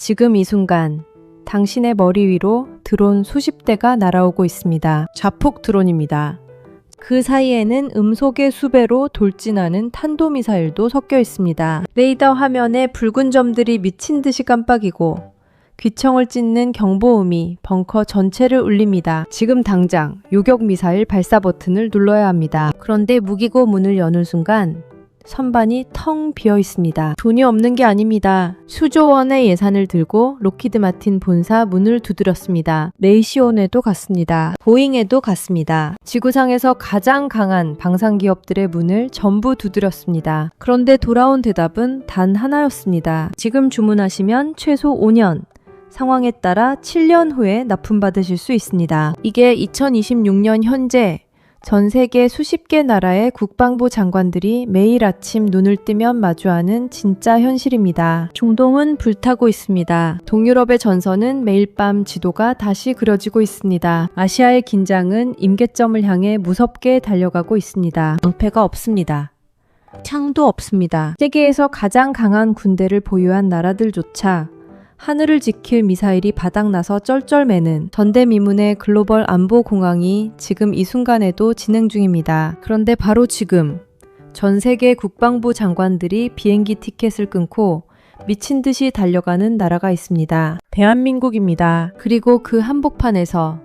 지금 이 순간 당신의 머리 위로 드론 수십 대가 날아오고 있습니다. 자폭 드론입니다. 그 사이에는 음속의 수배로 돌진하는 탄도미사일도 섞여 있습니다. 레이더 화면에 붉은 점들이 미친 듯이 깜빡이고 귀청을 찢는 경보음이 벙커 전체를 울립니다. 지금 당장 요격미사일 발사 버튼을 눌러야 합니다. 그런데 무기고 문을 여는 순간 선반이 텅 비어 있습니다. 돈이 없는 게 아닙니다. 수조 원의 예산을 들고 로키드 마틴 본사 문을 두드렸습니다. 레이시온에도 갔습니다. 보잉에도 갔습니다. 지구상에서 가장 강한 방산기업들의 문을 전부 두드렸습니다. 그런데 돌아온 대답은 단 하나였습니다. 지금 주문하시면 최소 5년, 상황에 따라 7년 후에 납품받으실 수 있습니다. 이게 2026년 현재 전 세계 수십 개 나라의 국방부 장관들이 매일 아침 눈을 뜨면 마주하는 진짜 현실입니다. 중동은 불타고 있습니다. 동유럽의 전선은 매일 밤 지도가 다시 그려지고 있습니다. 아시아의 긴장은 임계점을 향해 무섭게 달려가고 있습니다. 방패가 없습니다. 창도 없습니다. 세계에서 가장 강한 군대를 보유한 나라들조차 하늘을 지킬 미사일이 바닥나서 쩔쩔매는 전대미문의 글로벌 안보 공황이 지금 이 순간에도 진행 중입니다. 그런데 바로 지금 전 세계 국방부 장관들이 비행기 티켓을 끊고 미친 듯이 달려가는 나라가 있습니다. 대한민국입니다. 그리고 그 한복판에서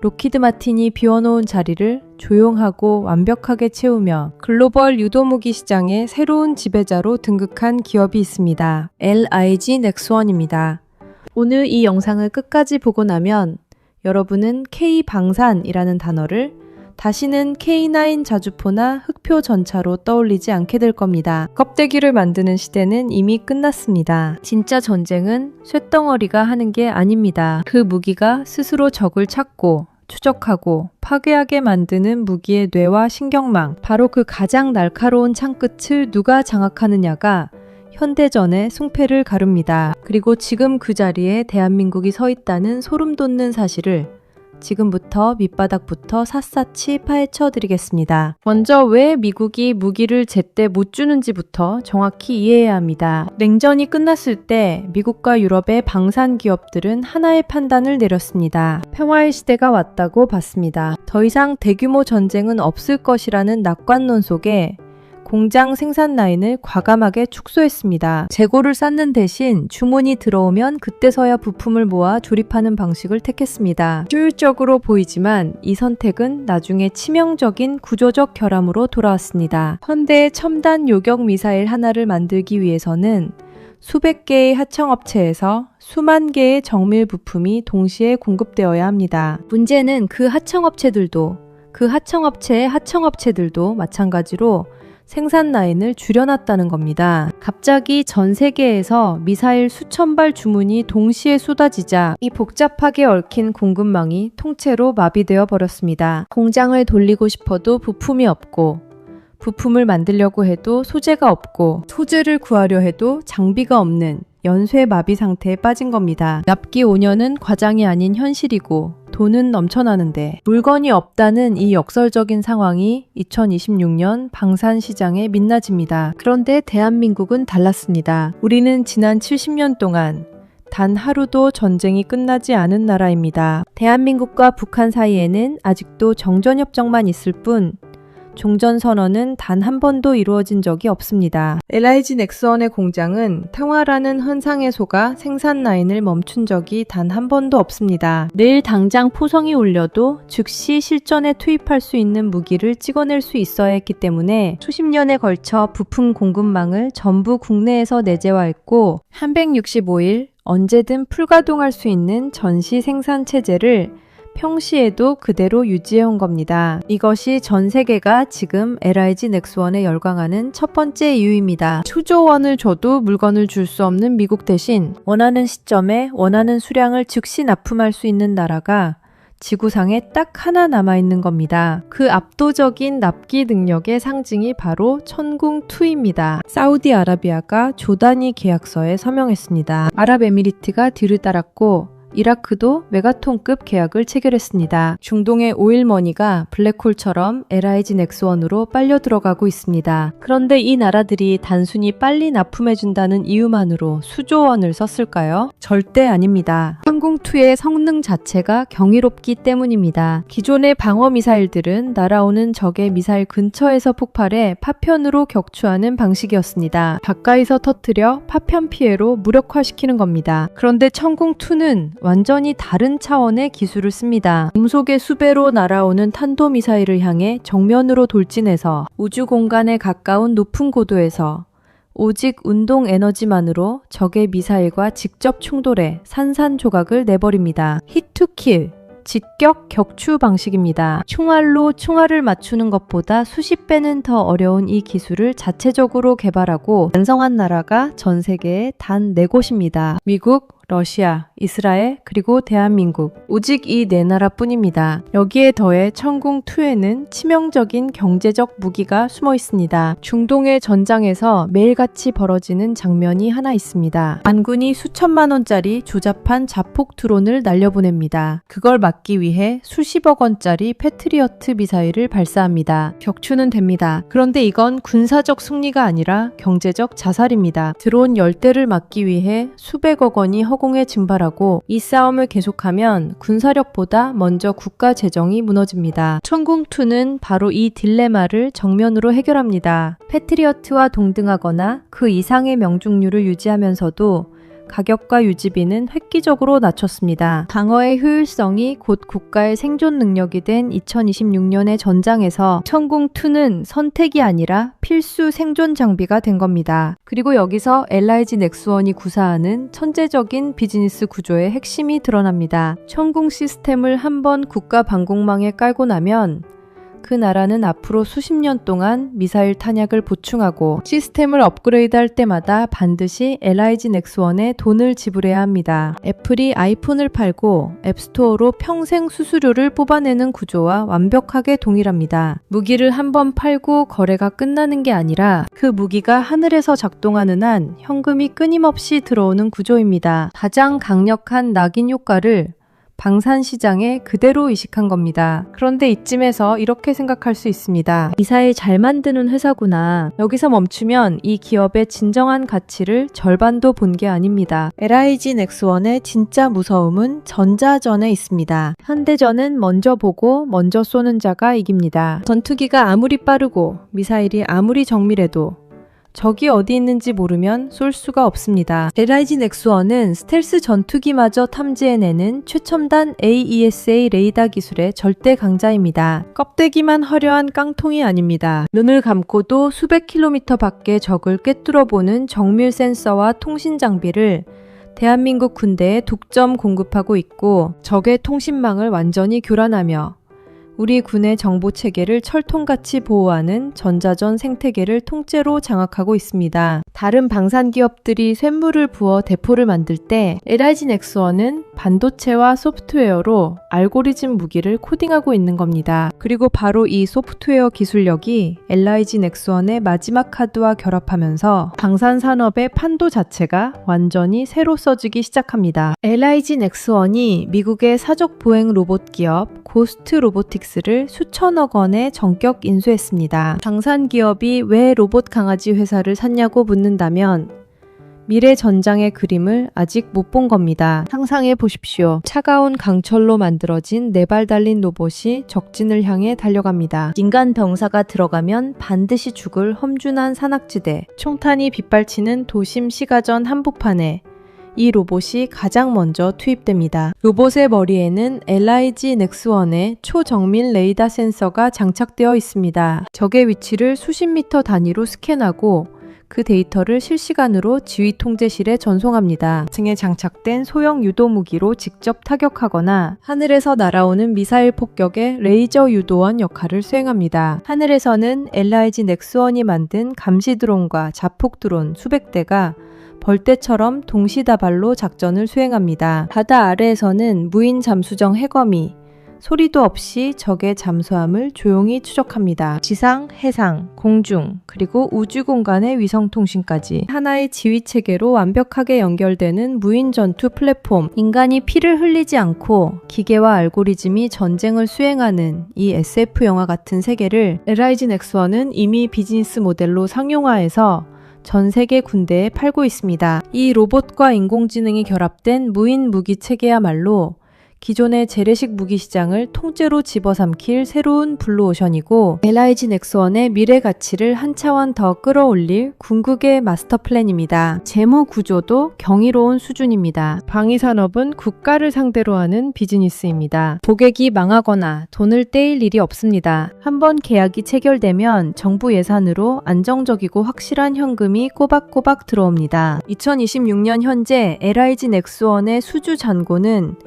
로키드 마틴이 비워놓은 자리를 조용하고 완벽하게 채우며 글로벌 유도무기 시장의 새로운 지배자로 등극한 기업이 있습니다. LIG 넥스원입니다. 오늘 이 영상을 끝까지 보고 나면 여러분은 K방산이라는 단어를 다시는 K9 자주포나 흑표 전차로 떠올리지 않게 될 겁니다. 껍데기를 만드는 시대는 이미 끝났습니다. 진짜 전쟁은 쇳덩어리가 하는 게 아닙니다. 그 무기가 스스로 적을 찾고 추적하고 파괴하게 만드는 무기의 뇌와 신경망, 바로 그 가장 날카로운 창끝을 누가 장악하느냐가 현대전의 승패를 가릅니다. 그리고 지금 그 자리에 대한민국이 서 있다는 소름 돋는 사실을 지금부터 밑바닥부터 샅샅이 파헤쳐 드리겠습니다. 먼저 왜 미국이 무기를 제때 못 주는지부터 정확히 이해해야 합니다. 냉전이 끝났을 때 미국과 유럽의 방산 기업들은 하나의 판단을 내렸습니다. 평화의 시대가 왔다고 봤습니다. 더 이상 대규모 전쟁은 없을 것이라는 낙관론 속에 공장 생산 라인을 과감하게 축소했습니다. 재고를 쌓는 대신 주문이 들어오면 그때서야 부품을 모아 조립하는 방식을 택했습니다. 효율적으로 보이지만 이 선택은 나중에 치명적인 구조적 결함으로 돌아왔습니다. 현대의 첨단 요격 미사일 하나를 만들기 위해서는 수백 개의 하청업체에서 수만 개의 정밀 부품이 동시에 공급되어야 합니다. 문제는 그 하청업체들도 그 하청업체의 하청업체들도 마찬가지로 생산 라인을 줄여놨다는 겁니다. 갑자기 전 세계에서 미사일 수천 발 주문이 동시에 쏟아지자 이 복잡하게 얽힌 공급망이 통째로 마비되어 버렸습니다. 공장을 돌리고 싶어도 부품이 없고, 부품을 만들려고 해도 소재가 없고, 소재를 구하려 해도 장비가 없는 연쇄 마비 상태에 빠진 겁니다. 납기 5년은 과장이 아닌 현실이고 돈은 넘쳐나는데 물건이 없다는 이 역설적인 상황이 2026년 방산 시장에 민낯입니다. 그런데 대한민국은 달랐습니다. 우리는 지난 70년 동안 단 하루도 전쟁이 끝나지 않은 나라입니다. 대한민국과 북한 사이에는 아직도 정전협정만 있을 뿐 종전선언은 단 한 번도 이루어진 적이 없습니다. LIG 넥스원의 공장은 평화라는 환상에 속아 생산 라인을 멈춘 적이 단 한 번도 없습니다. 내일 당장 포성이 울려도 즉시 실전에 투입할 수 있는 무기를 찍어낼 수 있어야 했기 때문에 수십 년에 걸쳐 부품 공급망을 전부 국내에서 내재화했고 365일 언제든 풀가동할 수 있는 전시 생산 체제를 평시에도 그대로 유지해온 겁니다. 이것이 전 세계가 지금 LIG 넥스원에 열광하는 첫 번째 이유입니다. 수조 원을 줘도 물건을 줄 수 없는 미국 대신 원하는 시점에 원하는 수량을 즉시 납품할 수 있는 나라가 지구상에 딱 하나 남아있는 겁니다. 그 압도적인 납기 능력의 상징이 바로 천궁2입니다. 사우디아라비아가 조단위 계약서에 서명했습니다. 아랍에미리트가 뒤를 따랐고 이라크도 메가톤급 계약을 체결했습니다. 중동의 오일머니가 블랙홀처럼 LIG 넥스원으로 빨려 들어가고 있습니다. 그런데 이 나라들이 단순히 빨리 납품해준다는 이유만으로 수조 원을 썼을까요? 절대 아닙니다. 항공2의 성능 자체가 경이롭기 때문입니다. 기존의 방어 미사일들은 날아오는 적의 미사일 근처에서 폭발해 파편으로 격추하는 방식이었습니다. 가까이서 터뜨려 파편 피해로 무력화시키는 겁니다. 그런데 천궁2는 완전히 다른 차원의 기술을 씁니다. 음속의 수배로 날아오는 탄도미사일을 향해 정면으로 돌진해서 우주 공간에 가까운 높은 고도에서 오직 운동 에너지만으로 적의 미사일과 직접 충돌해 산산조각을 내버립니다. 히트킬, 직격 격추 방식입니다. 총알로 총알을 맞추는 것보다 수십 배는 더 어려운 이 기술을 자체적으로 개발하고 완성한 나라가 전 세계에 단 4곳입니다. 미국, 러시아, 이스라엘, 그리고 대한민국. 오직 이 4나라뿐입니다. 여기에 더해 천궁2에는 치명적인 경제적 무기가 숨어 있습니다. 중동의 전장에서 매일같이 벌어지는 장면이 하나 있습니다. 반군이 수천만 원짜리 조잡한 자폭 드론을 날려보냅니다. 그걸 막기 위해 수십억 원짜리 패트리어트 미사일을 발사합니다. 격추는 됩니다. 그런데 이건 군사적 승리가 아니라 경제적 자살입니다. 드론 10대를 막기 위해 수백억 원이 허공에 증발하고 이 싸움을 계속하면 군사력보다 먼저 국가 재정이 무너집니다. 천궁2는 바로 이 딜레마를 정면으로 해결합니다. 패트리어트와 동등하거나 그 이상의 명중률을 유지하면서도 가격과 유지비는 획기적으로 낮췄습니다. 방어의 효율성이 곧 국가의 생존 능력이 된 2026년의 전장에서 천궁2는 선택이 아니라 필수 생존 장비가 된 겁니다. 그리고 여기서 LIG 넥스원이 구사하는 천재적인 비즈니스 구조의 핵심이 드러납니다. 천궁 시스템을 한번 국가 방공망에 깔고 나면 그 나라는 앞으로 수십 년 동안 미사일 탄약을 보충하고 시스템을 업그레이드할 때마다 반드시 LIG 넥스원에 돈을 지불해야 합니다. 애플이 아이폰을 팔고 앱스토어로 평생 수수료를 뽑아내는 구조와 완벽하게 동일합니다. 무기를 한번 팔고 거래가 끝나는 게 아니라 그 무기가 하늘에서 작동하는 한 현금이 끊임없이 들어오는 구조입니다. 가장 강력한 낙인 효과를 방산시장에 그대로 이식한 겁니다. 그런데 이쯤에서 이렇게 생각할 수 있습니다. 미사일 잘 만드는 회사구나. 여기서 멈추면 이 기업의 진정한 가치를 절반도 본 게 아닙니다. LIG 넥스원의 진짜 무서움은 전자전에 있습니다. 현대전은 먼저 보고 먼저 쏘는 자가 이깁니다. 전투기가 아무리 빠르고 미사일이 아무리 정밀해도 적이 어디 있는지 모르면 쏠 수가 없습니다. LIG 넥스원은 스텔스 전투기마저 탐지해내는 최첨단 AESA 레이더 기술의 절대 강자입니다. 껍데기만 화려한 깡통이 아닙니다. 눈을 감고도 수백 킬로미터 밖의 적을 꿰뚫어보는 정밀 센서와 통신 장비를 대한민국 군대에 독점 공급하고 있고 적의 통신망을 완전히 교란하며 우리 군의 정보 체계를 철통같이 보호하는 전자전 생태계를 통째로 장악하고 있습니다. 다른 방산 기업들이 쇳물을 부어 대포를 만들 때 LIG 넥스원은 반도체와 소프트웨어로 알고리즘 무기를 코딩하고 있는 겁니다. 그리고 바로 이 소프트웨어 기술력이 LIG 넥스원의 마지막 카드와 결합하면서 방산 산업의 판도 자체가 완전히 새로 써지기 시작합니다. LIG 넥스원이 미국의 사족 보행 로봇 기업 고스트 로보틱스를 수천억 원에 전격 인수했습니다. 방산 기업이 왜 로봇 강아지 회사를 샀냐고 묻는다면 미래 전장의 그림을 아직 못 본 겁니다. 상상해 보십시오. 차가운 강철로 만들어진 4발 달린 로봇이 적진을 향해 달려갑니다. 인간 병사가 들어가면 반드시 죽을 험준한 산악지대, 총탄이 빗발치는 도심 시가전 한복판에 이 로봇이 가장 먼저 투입됩니다. 로봇의 머리에는 LIG 넥스원의 초정밀 레이더 센서가 장착되어 있습니다. 적의 위치를 수십 미터 단위로 스캔하고 그 데이터를 실시간으로 지휘 통제실에 전송합니다. 층에 장착된 소형 유도 무기로 직접 타격하거나 하늘에서 날아오는 미사일 폭격의 레이저 유도원 역할을 수행합니다. 하늘에서는 LIG 넥스원이 만든 감시 드론과 자폭 드론 수백 대가 벌떼처럼 동시다발로 작전을 수행합니다. 바다 아래에서는 무인 잠수정 해검이 소리도 없이 적의 잠수함을 조용히 추적합니다. 지상, 해상, 공중, 그리고 우주 공간의 위성통신까지 하나의 지휘체계로 완벽하게 연결되는 무인 전투 플랫폼. 인간이 피를 흘리지 않고 기계와 알고리즘이 전쟁을 수행하는 이 SF 영화 같은 세계를 LIG 넥스원은 이미 비즈니스 모델로 상용화해서 전 세계 군대에 팔고 있습니다. 이 로봇과 인공지능이 결합된 무인 무기 체계야말로 기존의 재래식 무기 시장을 통째로 집어삼킬 새로운 블루오션이고 LIG 넥스원의 미래 가치를 한 차원 더 끌어올릴 궁극의 마스터 플랜입니다. 재무 구조도 경이로운 수준입니다. 방위산업은 국가를 상대로 하는 비즈니스입니다. 고객이 망하거나 돈을 떼일 일이 없습니다. 한번 계약이 체결되면 정부 예산으로 안정적이고 확실한 현금이 꼬박꼬박 들어옵니다. 2026년 현재 LIG 넥스원의 수주 잔고는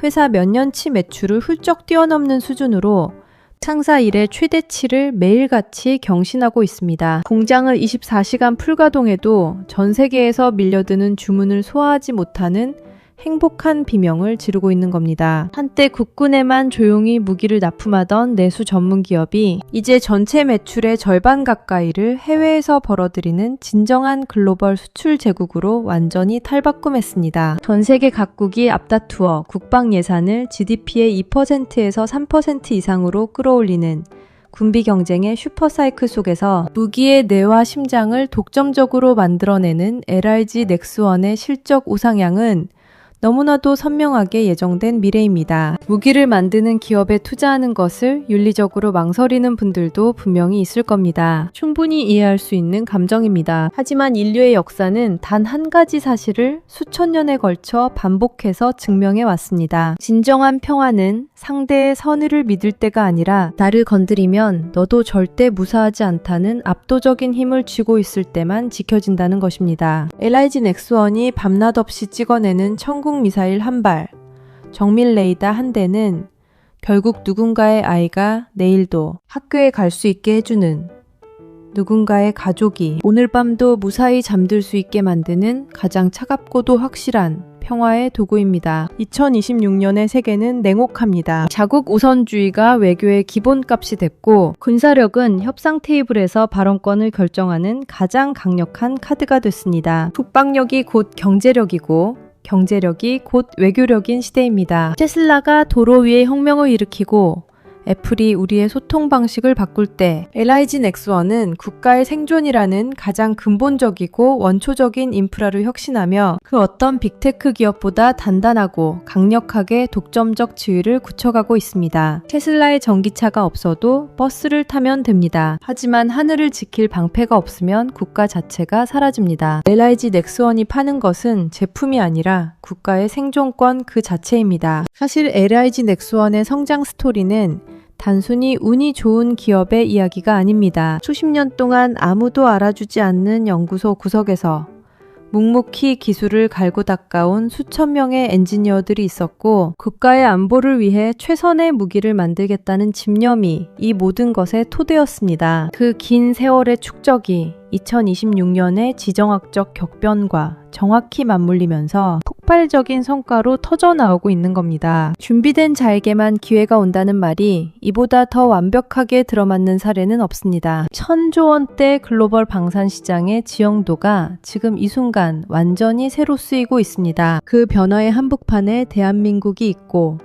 회사 몇 년치 매출을 훌쩍 뛰어넘는 수준으로 창사 이래 최대치를 매일같이 경신하고 있습니다. 공장을 24시간 풀가동해도 전 세계에서 밀려드는 주문을 소화하지 못하는 행복한 비명을 지르고 있는 겁니다. 한때 국군에만 조용히 무기를 납품하던 내수 전문 기업이 이제 전체 매출의 절반 가까이를 해외에서 벌어들이는 진정한 글로벌 수출 제국으로 완전히 탈바꿈했습니다. 전 세계 각국이 앞다투어 국방 예산을 GDP의 2%에서 3% 이상으로 끌어올리는 군비 경쟁의 슈퍼사이클 속에서 무기의 뇌와 심장을 독점적으로 만들어내는 LIG 넥스원의 실적 우상향은 너무나도 선명하게 예정된 미래입니다. 무기를 만드는 기업에 투자하는 것을 윤리적으로 망설이는 분들도 분명히 있을 겁니다. 충분히 이해할 수 있는 감정입니다. 하지만 인류의 역사는 단 한 가지 사실을 수천 년에 걸쳐 반복해서 증명해 왔습니다. 진정한 평화는 상대의 선의를 믿을 때가 아니라 나를 건드리면 너도 절대 무사하지 않다는 압도적인 힘을 쥐고 있을 때만 지켜진다는 것입니다. LIG 넥스원이 밤낮 없이 찍어내는 천국 미사일 한 발, 정밀 레이더 한 대는 결국 누군가의 아이가 내일도 학교에 갈 수 있게 해주는, 누군가의 가족이 오늘 밤도 무사히 잠들 수 있게 만드는 가장 차갑고도 확실한 평화의 도구입니다. 2026년의 세계는 냉혹합니다. 자국 우선주의가 외교의 기본값이 됐고 군사력은 협상 테이블에서 발언권을 결정하는 가장 강력한 카드가 됐습니다. 국방력이 곧 경제력이고 경제력이 곧 외교력인 시대입니다. 테슬라가 도로 위에 혁명을 일으키고 애플이 우리의 소통 방식을 바꿀 때 LIG 넥스원은 국가의 생존이라는 가장 근본적이고 원초적인 인프라를 혁신하며 그 어떤 빅테크 기업보다 단단하고 강력하게 독점적 지위를 굳혀가고 있습니다. 테슬라의 전기차가 없어도 버스를 타면 됩니다. 하지만 하늘을 지킬 방패가 없으면 국가 자체가 사라집니다. LIG 넥스원이 파는 것은 제품이 아니라 국가의 생존권 그 자체입니다. 사실 LIG 넥스원의 성장 스토리는 단순히 운이 좋은 기업의 이야기가 아닙니다. 수십 년 동안 아무도 알아주지 않는 연구소 구석에서 묵묵히 기술을 갈고 닦아온 수천 명의 엔지니어들이 있었고 국가의 안보를 위해 최선의 무기를 만들겠다는 집념이 이 모든 것의 토대였습니다. 그 긴 세월의 축적이 2026년의 지정학적 격변과 정확히 맞물리면서 폭발적인 성과로 터져나오고 있는 겁니다. 준비된 자에게만 기회가 온다는 말이 이보다 더 완벽하게 들어맞는 사례는 없습니다. 1000조 원대 글로벌 방산 시장의 지형도가 지금 이 순간 완전히 새로 쓰이고 있습니다. 그 변화의 한복판에 대한민국이 있고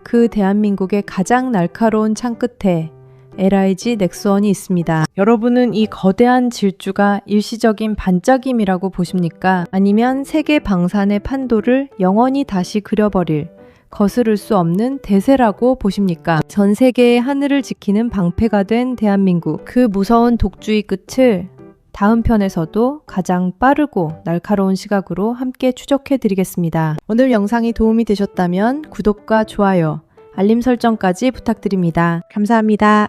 그 대한민국의 가장 날카로운 창 끝에 LIG 넥스원이 있습니다. 여러분은 이 거대한 질주가 일시적인 반짝임이라고 보십니까? 아니면 세계 방산의 판도를 영원히 다시 그려버릴 거스를 수 없는 대세라고 보십니까? 전 세계의 하늘을 지키는 방패가 된 대한민국, 그 무서운 독주의 끝을 다음 편에서도 가장 빠르고 날카로운 시각으로 함께 추적해드리겠습니다. 오늘 영상이 도움이 되셨다면 구독과 좋아요, 알림 설정까지 부탁드립니다. 감사합니다.